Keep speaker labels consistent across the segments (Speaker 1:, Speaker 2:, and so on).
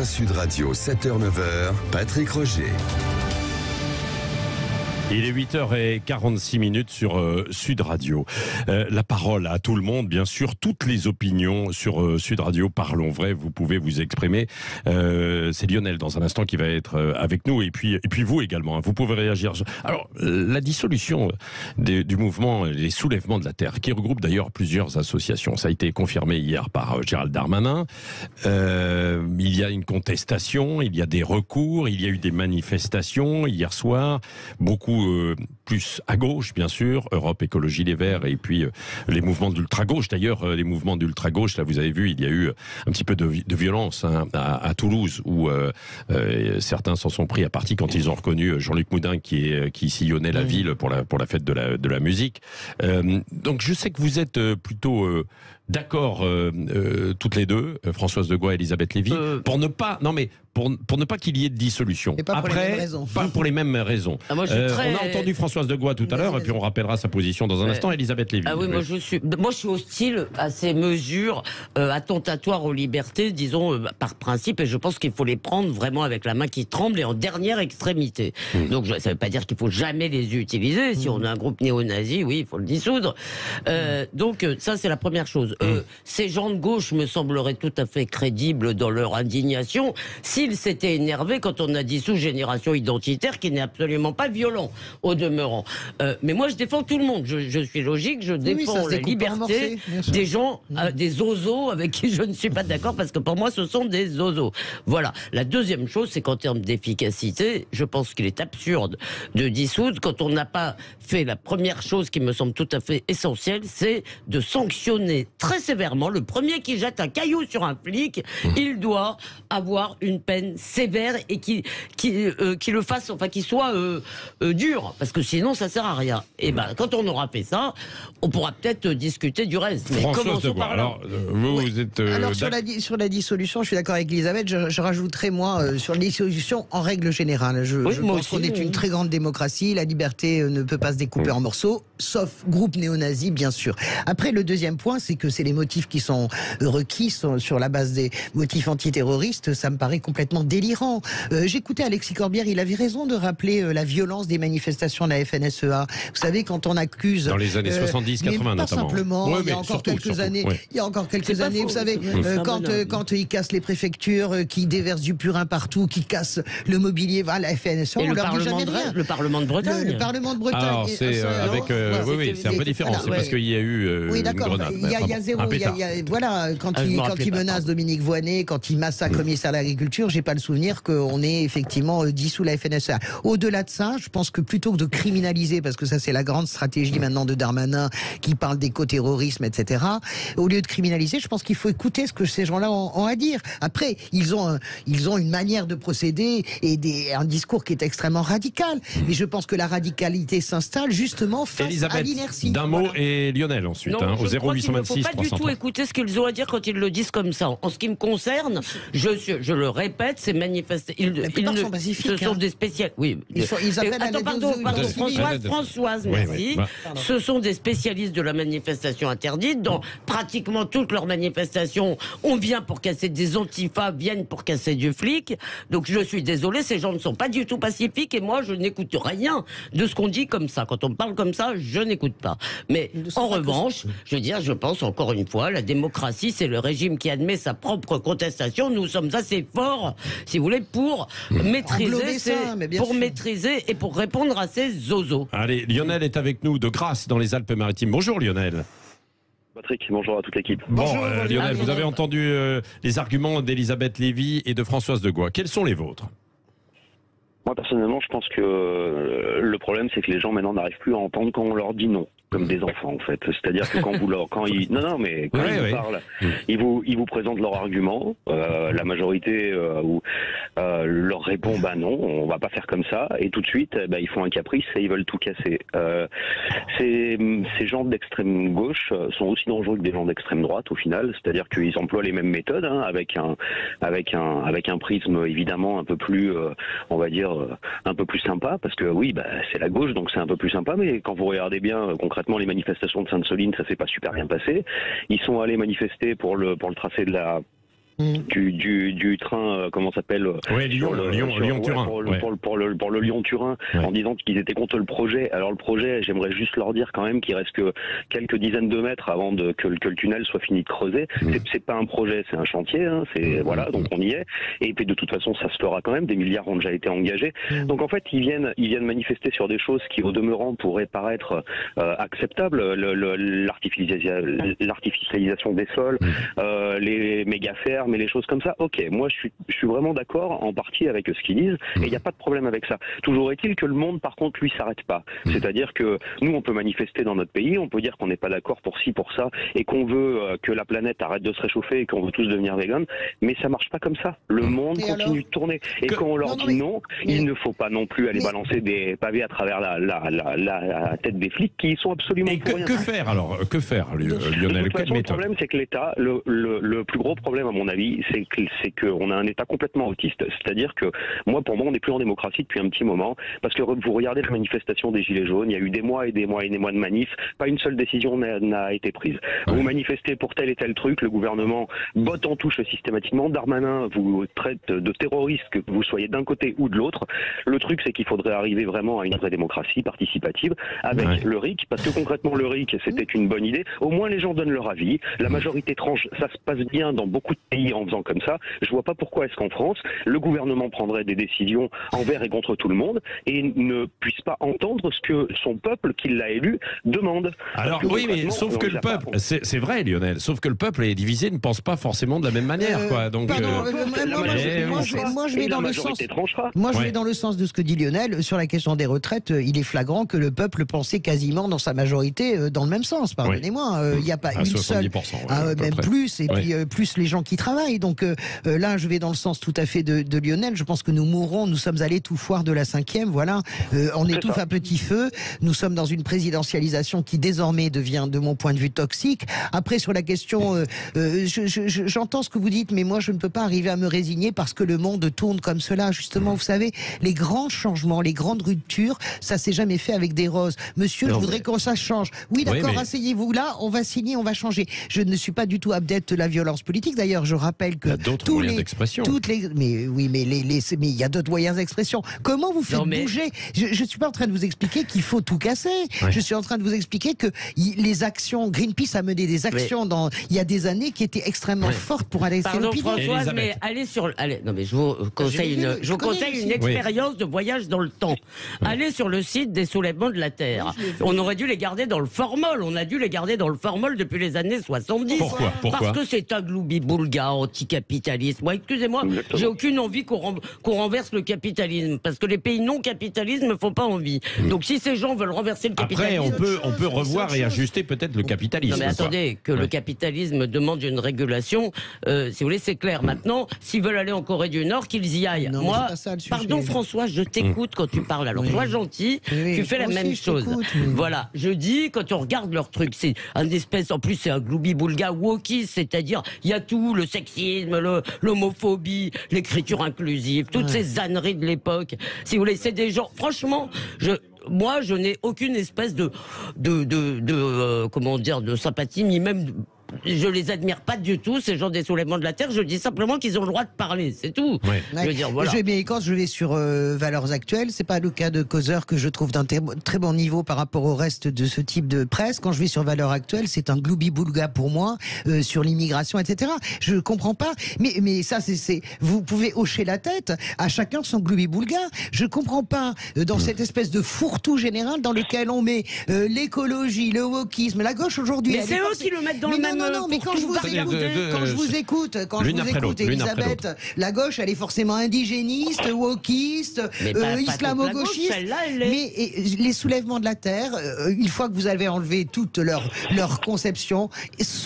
Speaker 1: matin Sud Radio, 7h-9h, Patrick Roger.
Speaker 2: Il est 8h46 sur Sud Radio. La parole à tout le monde, bien sûr. Toutes les opinions sur Sud Radio. Parlons vrai, vous pouvez vous exprimer. C'est Lionel, dans un instant, qui va être avec nous. Et puis vous également, hein, vous pouvez réagir. Alors, la dissolution du mouvement Les Soulèvements de la Terre, qui regroupe d'ailleurs plusieurs associations. Ça a été confirmé hier par Gérald Darmanin. Il y a une contestation, il y a des recours, il y a eu des manifestations hier soir. Beaucoup plus à gauche, bien sûr, Europe Écologie Les Verts, et puis les mouvements d'ultra-gauche. D'ailleurs, les mouvements d'ultra-gauche, là, vous avez vu, il y a eu un petit peu de violence hein, à Toulouse, où certains s'en sont pris à partie quand ils ont reconnu Jean-Luc Moudin qui sillonnait la ville pour la fête de la musique. Donc, je sais que vous êtes plutôt d'accord toutes les deux, Françoise Degois et Elisabeth Lévy, pour ne pas... Non, mais pour ne pas qu'il y ait de dissolution.
Speaker 3: Et pas pour les mêmes raisons.
Speaker 2: Pas pour les mêmes raisons.
Speaker 4: Ah, moi,
Speaker 2: on a entendu Françoise Degois tout à l'heure, et puis on rappellera sa position dans un instant. Elisabeth Lévy.
Speaker 4: Ah oui, moi je suis hostile à ces mesures attentatoires aux libertés, disons par principe, et je pense qu'il faut les prendre vraiment avec la main qui tremble et en dernière extrémité. Donc ça ne veut pas dire qu'il faut jamais les utiliser. Si on a un groupe néo-nazi, oui, il faut le dissoudre. Donc ça, c'est la première chose. Ces gens de gauche me sembleraient tout à fait crédibles dans leur indignation s'ils s'étaient énervés quand on a dissous Génération Identitaire, qui n'est absolument pas violent au demeurant. Mais moi, je défends tout le monde. Je suis logique, je défends la liberté des gens, des zozos avec qui je ne suis pas d'accord, parce que pour moi, ce sont des zozos. Voilà. La deuxième chose, c'est qu'en termes d'efficacité, je pense qu'il est absurde de dissoudre quand on n'a pas fait la première chose qui me semble tout à fait essentielle, c'est de sanctionner très sévèrement le premier qui jette un caillou sur un flic. Il doit avoir une peine sévère et qui le fasse, enfin, qui soit dur, parce que sinon, ça sert à rien. Et ben, quand on aura fait ça, on pourra peut-être discuter du reste. Mais commençons par là.
Speaker 2: Alors, vous êtes...
Speaker 3: Alors, sur la dissolution, je suis d'accord avec Elisabeth. Je rajouterai, moi, sur la dissolution en règle générale. Je pense qu'on est une très grande démocratie. La liberté ne peut pas se découper en morceaux, sauf groupe néo-nazi, bien sûr. Après, le deuxième point, c'est que c'est les motifs qui sont requis sur la base des motifs antiterroristes. Ça me paraît complètement délirant. J'écoutais Alexis Corbière, il avait raison de rappeler la violence des manifestations de la FNSEA. Vous savez, quand on accuse...
Speaker 2: Dans les années 70-80 notamment.
Speaker 3: Pas simplement, il y a encore quelques années, vous savez, quand ils cassent les préfectures, qui déversent du purin partout, qui cassent le mobilier, la FNSEA, on leur dit jamais rien.
Speaker 4: Le Parlement de Bretagne.
Speaker 3: Le Parlement de Bretagne.
Speaker 2: Alors, c'est avec... oui, c'est un peu différent. C'est parce qu'il y a eu une grenade.
Speaker 3: Il y a zéro... Voilà, quand ils menacent Dominique Voynet, quand ils massacrent le ministère de l'Agriculture, j'ai pas le souvenir qu'on ait effectivement dissous la FNSEA. Au-delà de ça, je pense que plutôt que de criminaliser, parce que ça c'est la grande stratégie maintenant de Darmanin, qui parle d'éco-terrorisme, etc., au lieu de criminaliser, je pense qu'il faut écouter ce que ces gens-là ont à dire. Après, ils ont une manière de procéder et un discours qui est extrêmement radical. Mais je pense que la radicalité s'installe justement face à l'inertie.
Speaker 2: D'un mot, et Lionel ensuite,
Speaker 4: non,
Speaker 2: au 0826
Speaker 4: il ne faut pas du tout écouter ce qu'ils ont à dire quand ils le disent comme ça. En ce qui me concerne, je le répète, ces manifestations... Ce sont des spécialistes... Oui.
Speaker 3: Ils appellent à
Speaker 4: pardon, Françoise, merci. Ce sont des spécialistes de la manifestation interdite. Dans pratiquement toutes leurs manifestations, on vient pour casser des antifas, viennent pour casser du flic. Donc je suis désolé, ces gens ne sont pas du tout pacifiques, et moi je n'écoute rien de ce qu'on dit comme ça. Quand on me parle comme ça, je n'écoute pas. Mais en revanche, je veux dire, je pense encore une fois, la démocratie, c'est le régime qui admet sa propre contestation. Nous sommes assez forts, si vous voulez, pour maîtriser et pour répondre à ces zozos.
Speaker 2: Allez, Lionel est avec nous de Grasse dans les Alpes-Maritimes. Bonjour Lionel.
Speaker 5: Patrick, bonjour à toute l'équipe.
Speaker 2: Bonjour, Lionel, vous avez entendu les arguments d'Elisabeth Lévy et de Françoise Degois. Quels sont les vôtres ?
Speaker 5: Moi personnellement, je pense que le problème, c'est que les gens maintenant n'arrivent plus à entendre quand on leur dit non, comme des enfants en fait. C'est-à-dire que quand ils parlent, ils vous présentent leurs arguments. La majorité leur répond non, on va pas faire comme ça, et tout de suite, ils font un caprice et ils veulent tout casser. Ces gens d'extrême gauche sont aussi dangereux que des gens d'extrême droite au final. C'est-à-dire qu'ils emploient les mêmes méthodes, avec un prisme évidemment un peu plus, on va dire, un peu plus sympa, parce que oui, c'est la gauche, donc c'est un peu plus sympa, mais quand vous regardez bien concrètement les manifestations de Sainte-Soline, ça s'est pas super bien passé. Ils sont allés manifester pour le tracé de la du train, comment ça s'appelle,
Speaker 2: Lyon-Turin.
Speaker 5: Pour le Lyon-Turin, en disant qu'ils étaient contre le projet. Alors le projet, j'aimerais juste leur dire quand même qu'il reste que quelques dizaines de mètres avant que le tunnel soit fini de creuser. C'est pas un projet, c'est un chantier. Voilà, donc on y est. Et puis de toute façon, ça se fera quand même. Des milliards ont déjà été engagés. Donc en fait, ils viennent manifester sur des choses qui, au demeurant, pourraient paraître acceptables. L'artificialisation des sols, les méga-fermes et les choses comme ça. Ok, moi je suis vraiment d'accord en partie avec ce qu'ils disent et il n'y a pas de problème avec ça. Toujours est-il que le monde, par contre, lui, s'arrête pas. C'est-à-dire que nous, on peut manifester dans notre pays, on peut dire qu'on n'est pas d'accord pour ci, pour ça, et qu'on veut que la planète arrête de se réchauffer et qu'on veut tous devenir véganes, mais ça marche pas comme ça. Le monde continue de tourner. Et quand on leur dit non, il ne faut pas non plus aller balancer des pavés à travers la tête des flics qui sont absolument pour rien.
Speaker 2: Que faire alors? Que faire, Lionel?
Speaker 5: Le problème, c'est que l'État, le plus gros problème, à mon avis, c'est qu'on a un État complètement autiste. C'est-à-dire que, pour moi, on n'est plus en démocratie depuis un petit moment, parce que vous regardez la manifestation des Gilets jaunes, il y a eu des mois et des mois et des mois de manifs, pas une seule décision n'a été prise. Vous manifestez pour tel et tel truc, le gouvernement botte en touche systématiquement, Darmanin vous traite de terroriste, que vous soyez d'un côté ou de l'autre. Le truc, c'est qu'il faudrait arriver vraiment à une vraie démocratie participative avec le RIC, parce que concrètement, le RIC, c'était une bonne idée. Au moins, les gens donnent leur avis. La majorité tranche, ça se passe bien dans beaucoup de pays en faisant comme ça. Je vois pas pourquoi est-ce qu'en France, le gouvernement prendrait des décisions envers et contre tout le monde et ne puisse pas entendre ce que son peuple, qui l'a élu, demande.
Speaker 2: Alors oui, mais sauf que le peuple, c'est vrai, Lionel, sauf que le peuple est divisé, ne pense pas forcément de la même manière, quoi. Donc,
Speaker 3: moi, je vais dans le sens. Moi, je vais dans le sens de ce que dit Lionel sur la question des retraites. Il est flagrant que le peuple pensait quasiment dans sa majorité dans le même sens. Pardonnez-moi, il n'y a pas une seule, même plus, et puis plus les gens qui travaillent. Donc là, je vais dans le sens tout à fait de Lionel. Je pense que nous mourrons. Nous sommes à l'étouffoir de la 5e. Voilà, on étouffe à petit feu. Nous sommes dans une présidentialisation qui désormais devient, de mon point de vue, toxique. Après, sur la question, j'entends ce que vous dites, mais moi, je ne peux pas arriver à me résigner parce que le monde tourne comme cela. Justement, vous savez, les grands changements, les grandes ruptures, ça s'est jamais fait avec des roses. Monsieur, je voudrais que ça change. Oui, d'accord, asseyez-vous là, on va signer, on va changer. Je ne suis pas du tout adepte de la violence politique. D'ailleurs, je rappelle que mais il y a d'autres moyens d'expression. Comment vous faites bouger? Je suis pas en train de vous expliquer qu'il faut tout casser. Je suis en train de vous expliquer que les actions, Greenpeace a mené des actions il y a des années qui étaient extrêmement fortes pour aller sur le pied.
Speaker 4: Françoise, mais je vous conseille une expérience de voyage dans le temps. Allez sur le site des soulèvements de la Terre. On aurait dû les garder dans le formol. On a dû les garder dans le formol depuis les années 70.
Speaker 2: Pourquoi
Speaker 4: Parce que c'est un gloubi-boulga anticapitaliste. Moi, excusez-moi, j'ai aucune envie qu'on renverse le capitalisme. Parce que les pays non capitalistes me font pas envie. Donc si ces gens veulent renverser le capitalisme...
Speaker 2: Après, on peut revoir et ajuster peut-être le capitalisme.
Speaker 4: Non mais attendez, le capitalisme demande une régulation. Si vous voulez, c'est clair. Maintenant, s'ils veulent aller en Corée du Nord, qu'ils y aillent.
Speaker 3: Non,
Speaker 4: moi, pardon François, je t'écoute quand tu parles. Alors sois gentil, tu fais la même chose. Voilà, je dis, quand on regarde leur truc, c'est un espèce, en plus c'est un gloubi-boulga wokiste, c'est-à-dire il y a tout, le sexisme, l'homophobie, l'écriture inclusive, toutes ces âneries de l'époque. Si vous voulez, c'est des gens, franchement, moi je n'ai aucune espèce de comment dire, de sympathie, ni même... Je les admire pas du tout, ces gens des soulèvements de la Terre. Je dis simplement qu'ils ont le droit de parler, c'est tout. Je veux dire, voilà.
Speaker 3: Mais quand je vais sur Valeurs Actuelles, c'est pas le cas de Causeur que je trouve d'un très bon niveau par rapport au reste de ce type de presse. Quand je vais sur Valeurs Actuelles, c'est un gloubi-boulga pour moi sur l'immigration, etc. Je comprends pas. Mais ça, vous pouvez hocher la tête. À chacun son gloubi-boulga. Je comprends pas dans cette espèce de fourre-tout général dans lequel on met l'écologie, le wokisme, la gauche aujourd'hui.
Speaker 4: Mais c'est eux qui le mettent dans le même.
Speaker 3: Non, mais quand je vous écoute, Elisabeth, la gauche, elle est forcément indigéniste, wokiste, islamo-gauchiste. Mais les soulèvements de la Terre, une fois que vous avez enlevé toute leur conception,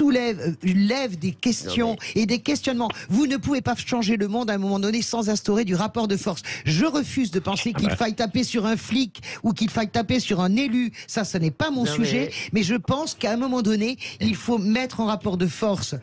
Speaker 3: lèvent des questions et des questionnements. Vous ne pouvez pas changer le monde à un moment donné sans instaurer du rapport de force. Je refuse de penser qu'il faille taper sur un flic ou qu'il faille taper sur un élu. Ça, ce n'est pas mon sujet. Mais je pense qu'à un moment donné, il faut mettre en un rapport de force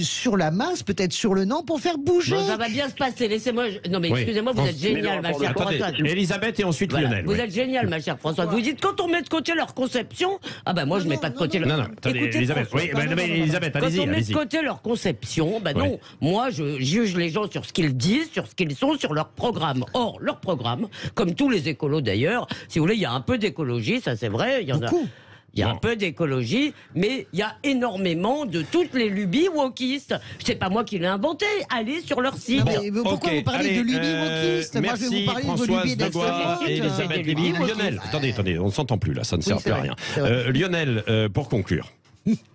Speaker 3: sur la masse, peut-être sur le non, pour faire bouger.
Speaker 4: Bon, ça va bien se passer. Laissez-moi. Non, mais excusez-moi, vous êtes génial, ma chère Françoise.
Speaker 2: Elisabeth et ensuite Lionel.
Speaker 4: Vous êtes génial, ma chère Françoise. Vous dites quand on met de côté leur conception. Ah ben moi, je mets pas de côté leur.
Speaker 2: Non, attendez, Elisabeth. Oui, Elisabeth, allez-y.
Speaker 4: Quand on met de côté leur conception, non. Moi, je juge les gens sur ce qu'ils disent, sur ce qu'ils sont, sur leur programme. Or, leur programme, comme tous les écolos d'ailleurs, si vous voulez, il y a un peu d'écologie, ça c'est vrai. Il y en a. Il y a un peu d'écologie, mais il y a énormément de toutes les lubies wokistes. C'est pas moi qui l'ai inventé. Allez sur leur site.
Speaker 3: Non, mais pourquoi vous parlez de lubies wokistes? Moi, je vais vous parler de lubies
Speaker 2: d'extrêmistes. Elisabeth Lévy. Lionel, attendez, on ne s'entend plus là, ça ne sert plus à rien. Lionel, pour conclure.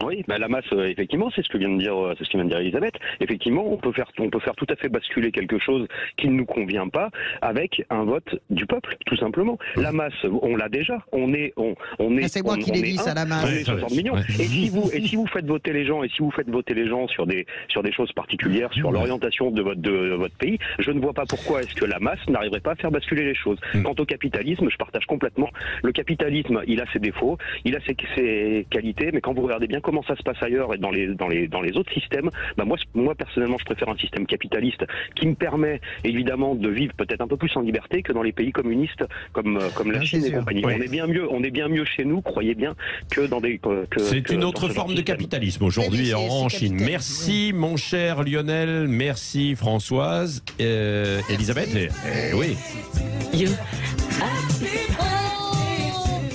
Speaker 5: Oui, la masse, effectivement, c'est ce que vient de dire Elisabeth. Effectivement, on peut faire tout à fait basculer quelque chose qui ne nous convient pas avec un vote du peuple, tout simplement. La masse, on l'a déjà. On est.
Speaker 3: C'est moi qui l'ai dit, ça, la masse.
Speaker 5: On est 60 millions. Ouais. Et si vous faites voter les gens, sur des choses particulières, sur l'orientation de votre pays, je ne vois pas pourquoi est-ce que la masse n'arriverait pas à faire basculer les choses. Quant au capitalisme, je partage complètement. Le capitalisme, il a ses défauts, il a ses qualités, mais quand vous regardez bien comment ça se passe ailleurs et dans les autres systèmes, moi personnellement je préfère un système capitaliste qui me permet évidemment de vivre peut-être un peu plus en liberté que dans les pays communistes comme la Chine et compagnie. Oui. On est bien mieux chez nous, croyez bien, que dans des
Speaker 2: c'est une autre forme de capitalisme aujourd'hui en Chine. Merci mon cher Lionel, merci Françoise, Elisabeth oui.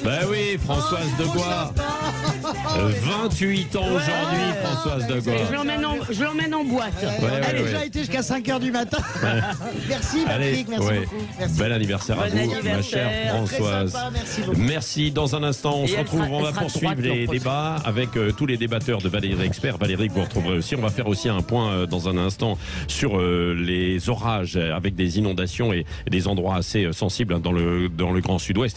Speaker 2: Ben oui, Françoise Degois. 28 ans aujourd'hui, Françoise Degois.
Speaker 4: Je l'emmène en boîte.
Speaker 3: Elle a déjà été jusqu'à 5h du matin. Merci Patrick, merci beaucoup. Merci.
Speaker 2: Bel anniversaire à vous, ma chère Françoise.
Speaker 3: Sympa, merci beaucoup.
Speaker 2: Merci. Dans un instant, on se retrouve, on va poursuivre les débats avec tous les débatteurs de Valérie Expert. Valérie, que vous retrouverez aussi. On va faire aussi un point dans un instant sur les orages avec des inondations et des endroits assez sensibles dans le Grand Sud-Ouest.